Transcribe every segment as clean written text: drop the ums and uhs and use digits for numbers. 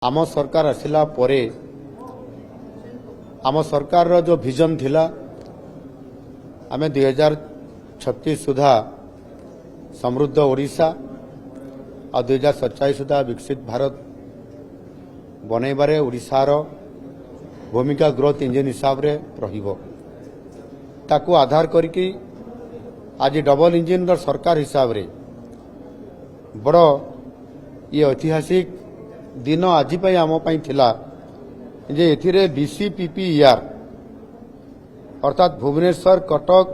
आम सरकार आसिला परे आम सरकार रो जो विजन थिला आमे 2036 सुधा समृद्ध ओडिशा और 2047 सुधा विकसित भारत बनैबारे ओडिशार भूमिका ग्रोथ इंजिन हिसाब रे रहिबो ताकू आधार करके आज डबल इंजिन रो सरकार हिसाब रे बड़ ये ऐतिहासिक दिन आज आम थिला जे एथिरे बीसीपीपीईआर अर्थात भुवनेश्वर कटक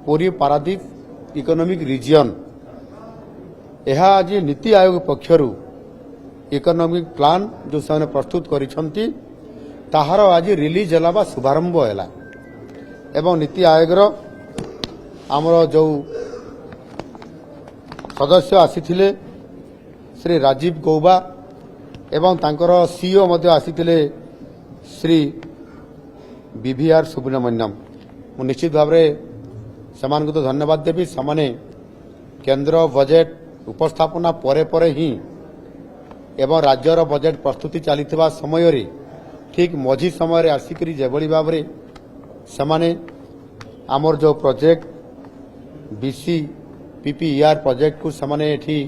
पुरी पारादीप इकोनॉमिक रीजन यह आज नीति आयोग पक्षरु इकोनॉमिक प्लान जो से प्रस्तुत करिसंती ताहार आज रिलीज होला बा शुभारंभ होला एवं नीति आयोग रो आमर जो सदस्य आसीथिले श्री राजीव गौबा एवं तांकर सीईओ मध्ये आसीथिले श्री बीवीआर सुब्रमण्यम मु निश्चित भाव समान को तो धन्यवाद देवी समाने केंद्र बजेट उपस्थापना परे परे ही एवं राज्यर बजेट प्रस्तुति चलीथिबा समय रे ठीक मझी समय रे आसिकरी जेबली भाव रे समाने आमर जो प्रोजेक्ट बीसी पीपीईआर प्रोजेक्ट को समाने एठी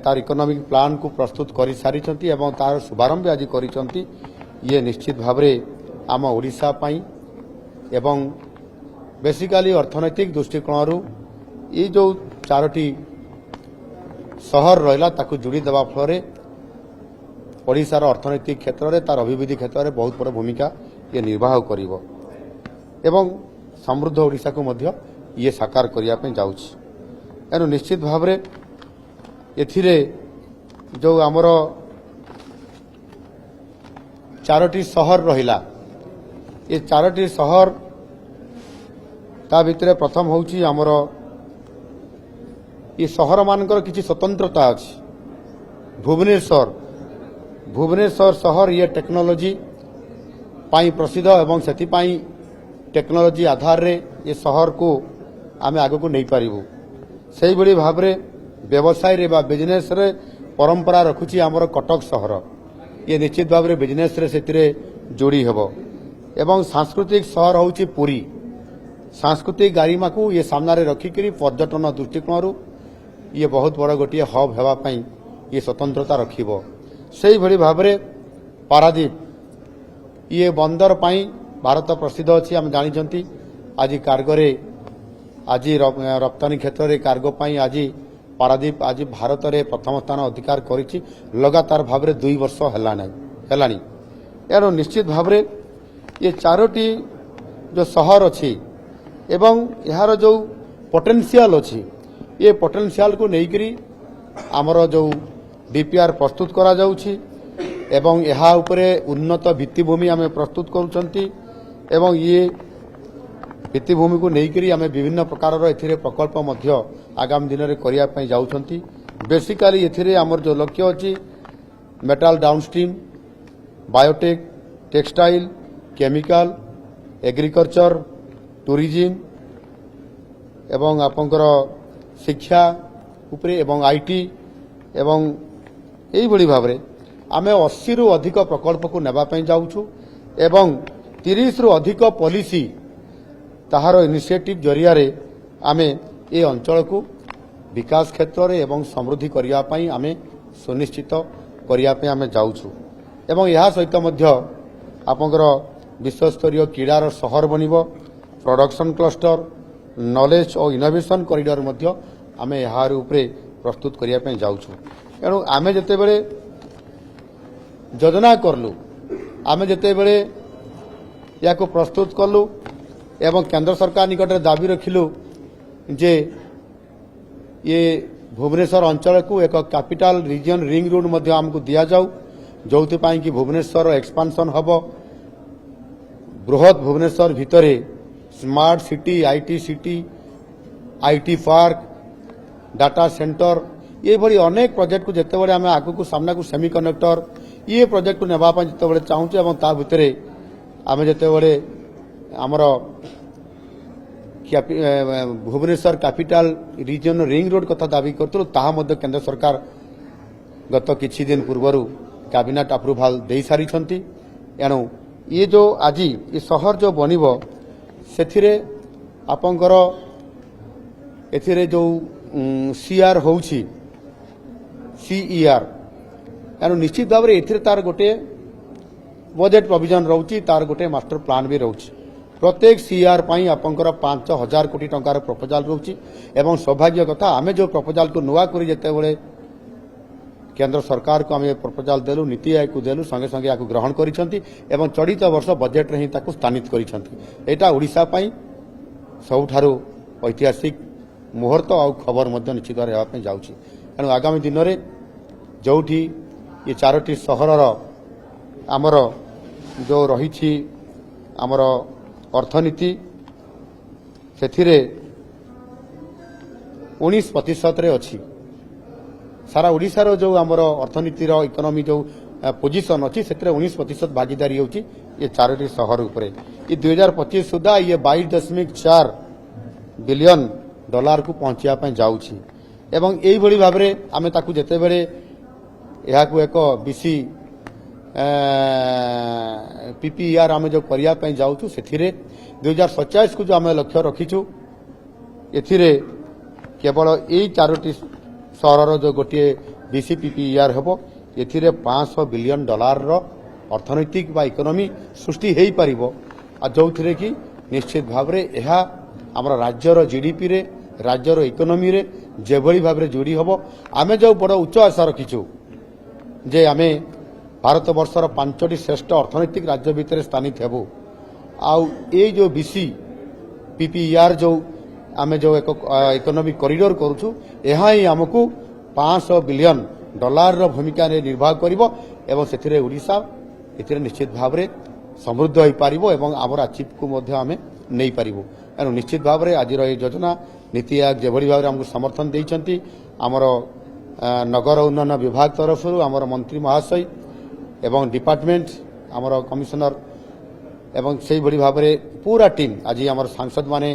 तार इकोनॉमिक प्लान को प्रस्तुत कर सारी एवं तार शुभारंभ आज करिसंती ये निश्चित भाव आम ओडिशा पई एवं बेसिकली अर्थनैतिक दृष्टिकोण ये जो चारोटी सहर रहा ताकू जोड़ी देवा फल ओडिशार अर्थनैतिक क्षेत्र में तार अभिवृद्धि क्षेत्र में बहुत बड़ भूमिका ये निर्वाह करिवो एवं समृद्ध ओडिशा को मध्य ये साकार करिया पे जाउछि एनु निश्चित भाव एथिरे जो आमर चारोटी सहर रहिला ये चारोटी सहर ता भितरे प्रथम होउची आमर ये सहर मानकर किछि स्वतंत्रता अछि भुवनेश्वर सहर ये टेक्नोलॉजी पाई प्रसिद्ध एवं सेति पाई टेक्नोलॉजी आधार रे ये सहर को आमे आगो को नहीं पारिबु सेही बड़ी भाबरे व्यवसाय रे बा बिजनेस रे परंपरा रखुची आमर कटक सहर ये निश्चित भाव रे बिजनेस रे सेतिरे जोड़ी हेबो एवं सांस्कृतिक सहर होउची पुरी सांस्कृतिक गारिमा को ये सामना रे रखी करी पर्यटन दृष्टिकोण ये बहुत बड़ गोटे हब हेबा पई ये स्वतंत्रता रखिबो सेही भली भाव रे पारादीप ये बंदर पई भारत प्रसिद्ध अछि हम जानि जंती आज कार्गो रे आज रप्तानी क्षेत्र रे कार्गो पई आज पारादीप आज भारत रे प्रथम स्थान अधिकार करिछि लगातार भाव रे 2 वर्ष हेलानी यार निश्चित भाव रे ये चारोटी जो शहर अछि एवं यार जो पोटेंशियल अछि ये पोटेंशियल को नहीं करी आमर जो डीपीआर प्रस्तुत करा जाउछि एवं यहाँ उपरे उन्नत भित्तिभूमि आमे प्रस्तुत करूछंती एवं ये भित्तिभूमि को नहीं करी आमे विभिन्न प्रकार एथिरे प्रकल्प मध्य आगामी दिन में करिया पई जाउछंती बेसिकली एथिरे आमर जो लक्ष्य अछि metal downstream biotech textile chemical agriculture tourism एवं आपनकर शिक्षा उपरे एवं आईटी एवं एई बड़ी भाबरे आमे 80 रु अधिक प्रकल्प को नेबा पई जाउछु एवं 30 रु अधिक पॉलिसी ताहार इनिशिएटिव जरिया रे आमे ए अंचल को विकास क्षेत्र रे एवं समृद्धि करिया पई आमे सुनिश्चित करिया पई आमे जाउछु एवं यहा सहित मध्य आपनकर विश्वस्तरीय क्रीडार शहर बनिबो प्रोडक्शन क्लस्टर नॉलेज और इनोवेशन कॉरिडोर मध्य आमे यार उपरे प्रस्तुत करिया पई जाउछु एनु आमे जते बेले योजना करलु आमे जते बेले या को प्रस्तुत करलु एवं केंद्र सरकार निकट दाबी रखिलु जे ये भुवनेश्वर अंचल को एक कैपिटल रीजन रिंग रोड मध्य हमको दिया जाऊ जोथि पाई कि भुवनेश्वर एक्सपांशन हबो बृहत भुवनेश्वर भितरे smart city IT park data centre ये भली अनेक प्रोजेक्ट को जते बड़े आमे आगु को सामना को सेमीकंडक्टर ये प्रोजेक्ट को नेबा पई जते बड़े चाहूछु एवं ता भितरे आमे जते बड़े आमर Bhubaneswar capital region ring road कथा दाबी करथुलु ताहा मध्य केंद्र सरकार गत किछि दिन पूर्व कैबिनेट अप्रूवाल दे सारी एणु ये जो आज ये सहर जो बनिब से आपंकर एथिरे जो सीआर होउछि सीईआर एणु निश्चित भाव में एथिरे तार गोटे बजेट प्रोविजन रोची तार गोटे मास्टर प्लान भी रोची प्रत्येक सीआर पाई आपंकर 5,000 कोटी टंकार प्रपोजाल रोची एवं सौभाग्य कथा आमे जो प्रपोजाल को नुआ करी जेते बेले केंद्र सरकार को आम प्रपोजाल देलु नीति आयोग को देलु संगे संगे या ग्रहण करिसंती एवं चलित वर्ष बजेट रे ही ताकू स्थानित करिसंती एटा ओडिशा पाई सबुठारु ऐतिहासिक मुहूर्त आ खबर मध्य निश्चित रहबा जाउची एणु आगामी दिन में जोठी ये 4टी सहरर आमर जो रही आमर अर्थनीति से 19% रे अच्छी सारा ओडिशार जो आमर अर्थनीतिर इकोनॉमी जो पोजिशन अच्छी से 19% भागीदारी होची ये 4टी सहर उपरे ये 2025 सुधा ये 22.4 बिलियन डॉलर को पहुंचा जाउची एवं यही भली भाव में आमे ताकू जेते बेले यह एक बीसी पीपीआर आमे जो करिया पई जाउछु सेथिरे 2027 को जो आमे लक्ष्य रखीछु एथिरे केवल यही 4टी सहरर जो गोटे बीसी पीपीआर हेबो एथिरे 500 बिलियन डॉलर रो अर्थनैतिक बा इकोनॉमी सृष्टि हेई परिबो आ जोथिरे कि निश्चित भाव में यह आमर राज्यर जीडीपी रे राज्यर इकोनॉमी रे जेभली भाव में जोड़ी हम आमे जो बड़ उच्च आशा रखीचु जे आमे भारत वर्षर 5टी श्रेष्ठ अर्थनैतिक राज्य भितर स्थानित हेबु आउ ए जो बीसी पीपीआर जो आमे जो एक इकोनॉमिक कॉरिडोर करूछु एहा ही हमकु 500 बिलियन डॉलर रो भूमिका ने निर्वाह करिवो एवं सेथिरे ओडिशा एथिरे निश्चित भाव में समृद्ध होई पारिबो एवं आमर अचीव को मध्ये आमे नै पारिबो एणु निश्चित भाव में आज योजना नीति आयोग जेभली भाव आमको समर्थन देइछंती आमर नगर उन्नयन विभाग तरफ आमर मंत्री महाशय एवं डिपार्टमेंट आमर कमिशनर एवं से भली भाव में पूरा टीम आज आमर सांसद माने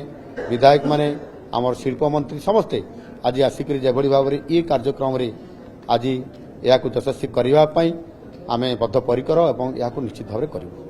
विधायक माने आमर शिल्प मंत्री समस्ते आज आसिक जेभली भाव में ये कार्यक्रम रे आज या यशस्वी करने आमे बद्धपरिकर एवं या निश्चित भाव में करूँ।